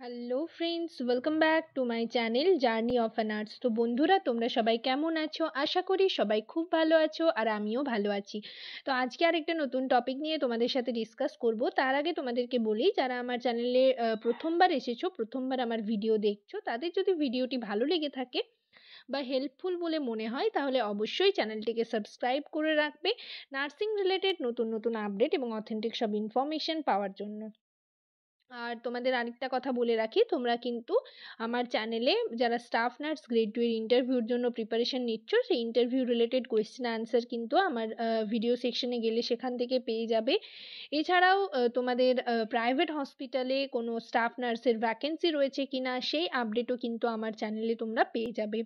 Hello friends, welcome back to my channel journey of an arts. তো বন্ধুরা, তোমরা সবাই কেমন আছো? আশা করি সবাই খুব ভালো আছো আর আমিও ভালো আছি। তো আজকে আরেকটা নতুন টপিক নিয়ে তোমাদের সাথে ডিসকাস করব। তার আগে তোমাদেরকে বলি, যারা আমার চ্যানেলে প্রথমবার এসেছো, প্রথমবার আমার ভিডিও দেখছো, তাদের যদি ভিডিওটি ভালো লেগে থাকে বা হেল্পফুল বলে মনে হয়, তাহলে অবশ্যই চ্যানেলটিকে সাবস্ক্রাইব করে রাখবে নার্সিং রিলেটেড নতুন নতুন আপডেট এবং অথেন্টিক সব ইনফরমেশন পাওয়ার জন্য। আর তোমাদের আরেকটা কথা বলে রাখি, তোমরা কিন্তু আমার চ্যানেলে যারা স্টাফ নার্স গ্রেড 2 এর ইন্টারভিউর জন্য প্রিপারেশন নিচ্ছ, সেই ইন্টারভিউ রিলেটেড কোয়েশ্চেন আনসার কিন্তু আমার ভিডিও সেকশনে গেলে সেখান থেকে পেয়ে যাবে। এছাড়াও তোমাদের প্রাইভেট হসপিটালে কোনো স্টাফ নার্সের ভ্যাকেন্সি রয়েছে কিনা সেই আপডেটও কিন্তু আমার চ্যানেলে তোমরা পেয়ে যাবে।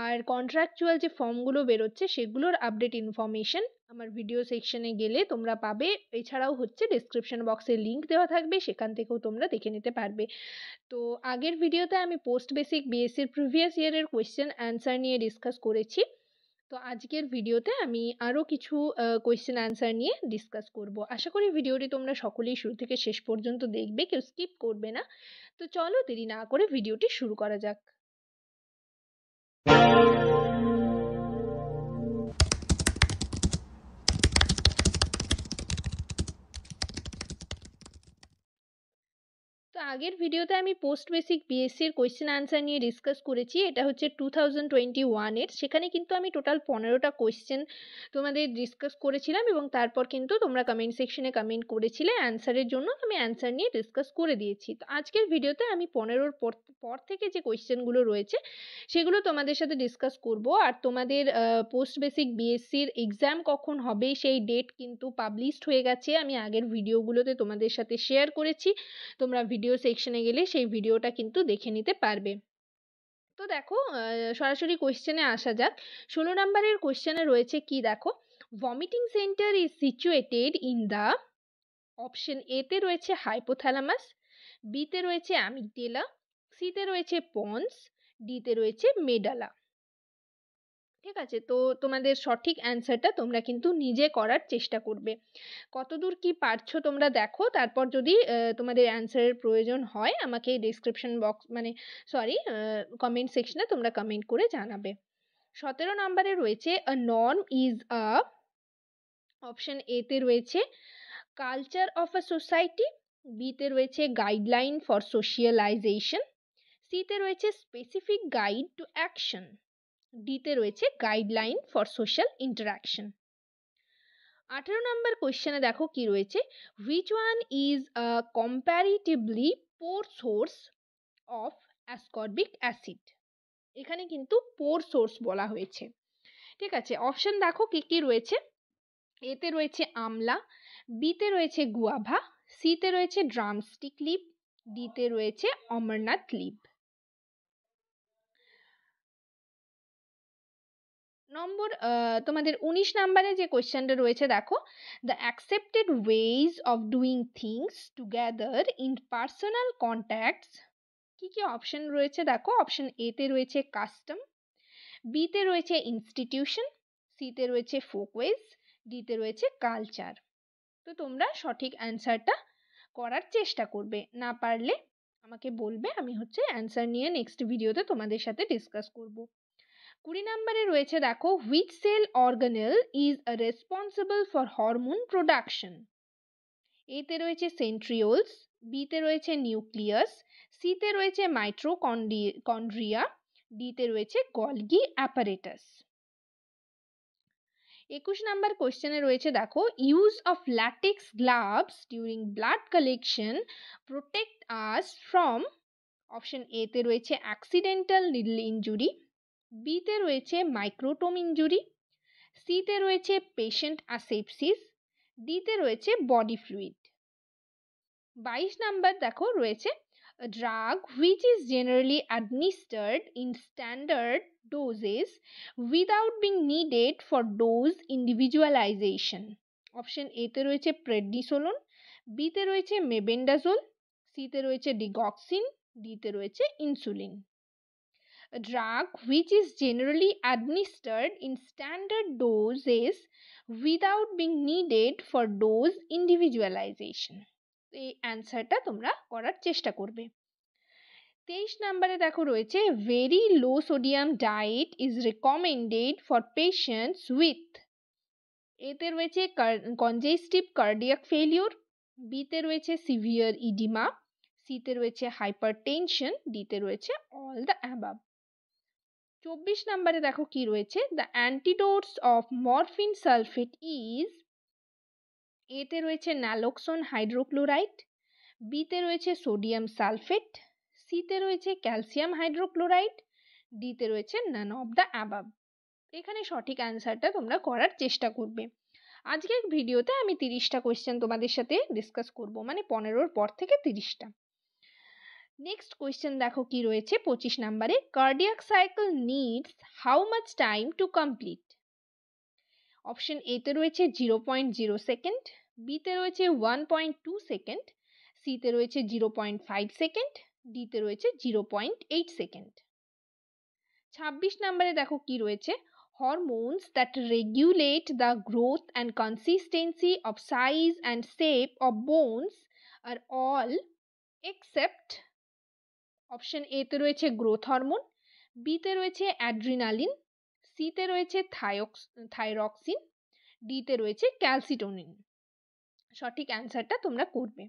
আর কন্ট্রাকচুয়াল যে ফর্মগুলো বেরোচ্ছে সেগুলোর আপডেট ইনফরমেশন আমার ভিডিও সেকশনে গেলে তোমরা পাবে। এছাড়াও হচ্ছে ডেসক্রিপশন বক্সে লিংক দেওয়া থাকবে, সেখান থেকেও তোমরা দেখে নিতে পারবে। তো আগের ভিডিওতে আমি পোস্ট বেসিক বিএসসির প্রিভিয়াস ইয়ারের কোয়েশ্চেন অ্যান্সার নিয়ে ডিসকাস করেছি। তো আজকের ভিডিওতে আমি আরও কিছু কোয়েশ্চেন অ্যান্সার নিয়ে ডিসকাস করব। আশা করি ভিডিওটি তোমরা সকলেই শুরু থেকে শেষ পর্যন্ত দেখবে, কেউ স্কিপ করবে না। তো চলো দেরি না করে ভিডিওটি শুরু করা যাক। তো আগের ভিডিওতে আমি পোস্ট বেসিক বিএসসির কোয়েশ্চেন আনসার নিয়ে ডিসকাস করেছি। এটা হচ্ছে 2021-এর। সেখানে কিন্তু আমি টোটাল 15টা কোয়েশ্চেন তোমাদের ডিসকাস করেছিলাম এবং তারপর কিন্তু তোমরা কমেন্ট সেকশনে কমেন্ট করেছিলে অ্যান্সারের জন্য। আমি অ্যান্সার নিয়ে ডিসকাস করে দিয়েছি। তো আজকের ভিডিওতে আমি 15র পর থেকে যে কোয়েশ্চেনগুলো রয়েছে সেগুলো তোমাদের সাথে ডিসকাস করব। আর তোমাদের পোস্ট বেসিক বিএসসির এক্সাম কখন হবে সেই ডেট কিন্তু পাবলিশড হয়ে গেছে। আমি আগের ভিডিওগুলোতে তোমাদের সাথে শেয়ার করেছি, তোমরা ভিডিও সেকশনে গেলে সেই ভিডিওটা কিন্তু দেখে নিতে পারবে। তো দেখো, সরাসরি কোয়েশ্চেনে আসা যাক। 16 নম্বরের কোয়েশ্চেনে রয়েছে কি দেখো, vomiting centre is situated in the. Option A তে রয়েছে হাইপোথ্যালামাস, বি তে রয়েছে অ্যামিগডেলা, সি তে রয়েছে পন্স, ডি তে রয়েছে মেডালা। ঠিক আছে, তো তোমাদের সঠিক অ্যান্সারটা তোমরা কিন্তু নিজে করার চেষ্টা করবে। কতদূর কি পারছো তোমরা দেখো, তারপর যদি তোমাদের অ্যান্সারের প্রয়োজন হয় আমাকে ডেসক্রিপশন বক্স কমেন্ট সেকশনে তোমরা কমেন্ট করে জানাবে। 17 নম্বরে রয়েছে a norm is a. Option A তে রয়েছে culture of a society, B তে রয়েছে গাইডলাইন ফর সোশিয়ালাইজেশন, সি তে রয়েছে specific guide to action, D তে রয়েছে guideline for social interaction. 18 number কোয়েশ্চেনে দেখো কি রয়েছে, which one is a comparatively poor source of ascorbic acid. এখানে কিন্তু পোর সোর্স বলা হয়েছে। ঠিক আছে, অপশন দেখো কি কি রয়েছে। এতে রয়েছে আমলা, বিতে রয়েছে গুয়াভা, সিতে রয়েছে ড্রামস্টিক লিভ, ডিতে রয়েছে অমরনাথ লিভ। তোমাদের 19 নম্বরে যে কোয়েশ্চেনটা রয়েছে দেখো, the accepted ways of doing things together in personal contacts. কি কি অপশন রয়েছে দেখো, অপশন এ তে রয়েছে কাস্টম, বি তে রয়েছে ইনস্টিটিউশন, সি তে রয়েছে ফোকওয়েজ, ডি তে রয়েছে কালচার। তো তোমরা সঠিক অ্যান্সারটা করার চেষ্টা করবে, না পারলে আমাকে বলবে, আমি হচ্ছে অ্যান্সার নিয়ে নেক্সট ভিডিওতে তোমাদের সাথে ডিসকাস করব। 20 নম্বরে রয়েছে দেখো, which cell organelle is responsible for hormone production. এতে রয়েছে সেন্ট্রিওলস, বিতে রয়েছে নিউক্লিয়াস, সিতে রয়েছে মাইট্রোকন্ড্রিয়া, ডিতে রয়েছে গলগি অ্যাপারেটাস। 21 নাম্বার কোয়েশ্চেনে রয়েছে দেখো, use of latex gloves during blood collection protect us from. Option A তে রয়েছে অ্যাক্সিডেন্টাল নিডল ইনজুরি, বিতে রয়েছে মাইক্রোটোম ইনজুরি, সিতে রয়েছে পেশেন্ট অ্যাসেপসিস, ডিতে রয়েছে বডি ফ্লুইড। 22 নাম্বার দেখো রয়েছে, a drug which is generally administered in standard doses without being needed for dose individualization. Option A তে রয়েছে প্রেডনিসোলোন, বি তে রয়েছে মেবেন্ডাজোল, সি তে রয়েছে ডিগক্সিন, ডি তে রয়েছে insulin. A drug which is generally administered in standard doses without being needed for dose individualization. এই অ্যান্সারটা তোমরা করার চেষ্টা করবে। 23 নম্বরে দেখো রয়েছে very low sodium diet is recommended for patients with, এতে রয়েছে কনজেস্টিভ কার্ডিয়াক ফেলিওর, বিতে রয়েছে সিভিয়ার ইডিমা, সিতে রয়েছে হাইপারটেনশন, ডিতে রয়েছে অল দ্য অ্যাবাভ। 24 নম্বরে দেখো কি রয়েছে the antidotes of morphine sulphate is, এতে রয়েছে ন্যালোক্সন হাইড্রোক্লোরাইড, বিতে রয়েছে সোডিয়াম সালফেট, সিতে রয়েছে ক্যালসিয়াম হাইড্রোক্লোরাইড, ডিতে রয়েছে নান অফ দ্য অ্যাবাভ। এখানে সঠিক অ্যান্সারটা তোমরা করার চেষ্টা করবে। আজকের ভিডিওতে আমি 30টা কোয়েশ্চেন তোমাদের সাথে ডিসকাস করব, মানে 15-র পর থেকে 30টা। নেক্সট কোয়েশ্চেন দেখো কি রয়েছে 25 নম্বরে, cardiac cycle needs how much time to complete? Option এতে রয়েছে 0.0 সেকেন্ড, বিতে রয়েছে 1.2 সেকেন্ড, সিতে রয়েছে 0.5 সেকেন্ড, ডিতে রয়েছে 0.8 সেকেন্ড। 26 নম্বরে দেখো কি রয়েছে, hormones that regulate the growth and consistency of size and shape of bones are all except, option এতে রয়েছে গ্রোথ হরমোন, বিতে রয়েছে অ্যাড্রিনালিন, সিতে রয়েছে থাইরক্সিন, ডিতে রয়েছে ক্যালসিটোনিন। সঠিক অ্যান্সারটা তোমরা করবে।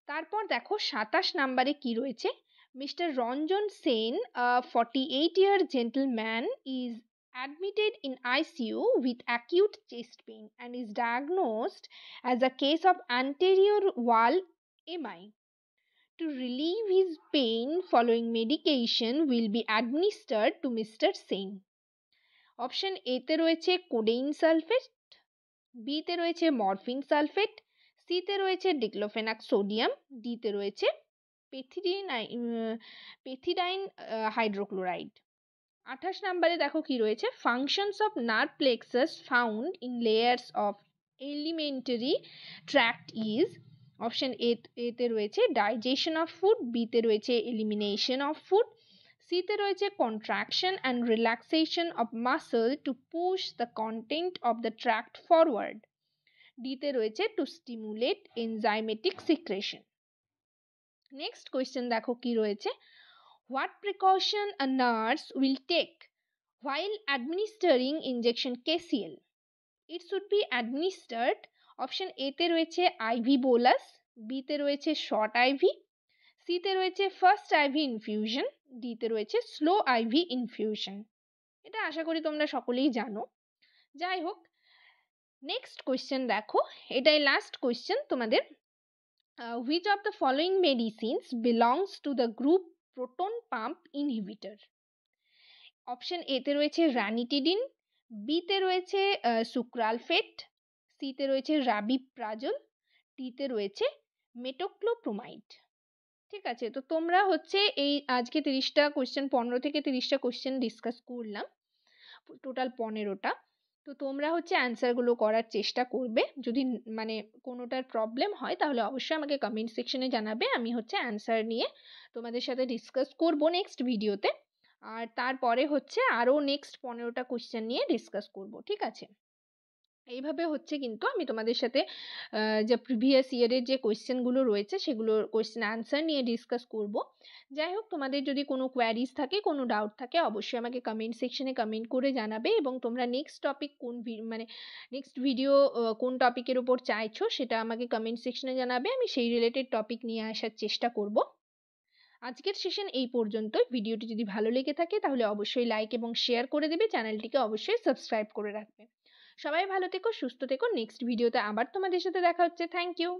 তারপর দেখো 27 নম্বরে কি রয়েছে, Mr. Ranjan Sen, a 48-year gentleman, is admitted in ICU with acute chest pain and is diagnosed as a case of anterior wall MI. To relieve his pain, following medication will be administered to Mr. Sen. Option এতে রয়েছে codeine sulphate, বিতে রয়েছে morphine sulphate, সিতে রয়েছে diclofenac sodium, ডিতে রয়েছে পেথিডাইন hydrochloride. 28 নম্বরে দেখো কি রয়েছে, functions of nerve plexus found in layers of elementary tract is, option এতে রয়েছে ডাইজেশন অফ ফুড, বিতে রয়েছে এলিমিনেশন অফ ফুড, সিতে রয়েছে contraction and relaxation of muscle to push the content of the tract forward, ডিতে রয়েছে to stimulate enzymatic secretion. Next question দেখো কি রয়েছে, what precaution a nurse will take while administering injection KCL? It should be administered, option এতে রয়েছে ivy bolus, বিতে রয়েছে short ivy, সিতে রয়েছে ফার্স্ট আইভি ইনফিউশন, ডিতে রয়েছে স্লো আইভি ইনফিউশন। এটা আশা করি তোমরা সকলেই জানো। যাই হোক, নেক্সট কোয়েশ্চেন দেখো, এটাই লাস্ট কোয়েশ্চেন তোমাদের। which of the following medicines belongs to the group proton pump inhibitor? Option এতে রয়েছে রানিটিডিন, বিতে রয়েছে সুক্রালফেট, সিতে রয়েছে রাবিপ্রাজল, ডিতে রয়েছে মেটোক্লোপ্রোমাইড। ঠিক আছে, তো তোমরা হচ্ছে এই আজকে 30টা কোয়েশ্চেন, 15 থেকে 30টা কোয়েশ্চেন ডিসকাস করলাম, টোটাল 15টা। তো তোমরা হচ্ছে অ্যান্সারগুলো করার চেষ্টা করবে। যদি মানে কোনোটার প্রবলেম হয় তাহলে অবশ্যই আমাকে কমেন্ট সেকশনে জানাবে, আমি হচ্ছে অ্যান্সার নিয়ে তোমাদের সাথে ডিসকাস করব নেক্সট ভিডিওতে। আর তারপরে হচ্ছে আরও নেক্সট 15টা কোয়েশ্চেন নিয়ে ডিসকাস করব। ঠিক আছে, এইভাবে হচ্ছে কিন্তু আমি তোমাদের সাথে যে প্রিভিয়াস ইয়ারের যে কোয়েশ্চেনগুলো রয়েছে সেগুলোর কোয়েশ্চেন আনসার নিয়ে ডিসকাস করব। যাই হোক, তোমাদের যদি কোনো কোয়ারিজ থাকে, কোনো ডাউট থাকে, অবশ্যই আমাকে কমেন্ট সেকশনে কমেন্ট করে জানাবে। এবং তোমরা নেক্সট টপিক মানে নেক্সট ভিডিও কোন টপিকের উপর চাইছো সেটা আমাকে কমেন্ট সেকশনে জানাবে, আমি সেই রিলেটেড টপিক নিয়ে আসার চেষ্টা করব। আজকের সেশন এই পর্যন্তই। ভিডিওটি যদি ভালো লেগে থাকে তাহলে অবশ্যই লাইক এবং শেয়ার করে দেবে, চ্যানেলটিকে অবশ্যই সাবস্ক্রাইব করে রাখবে। সবাই ভালো থেকো, সুস্থ থেকো। নেক্সট ভিডিওতে আবার তোমাদের সাথে দেখা হচ্ছে। Thank you.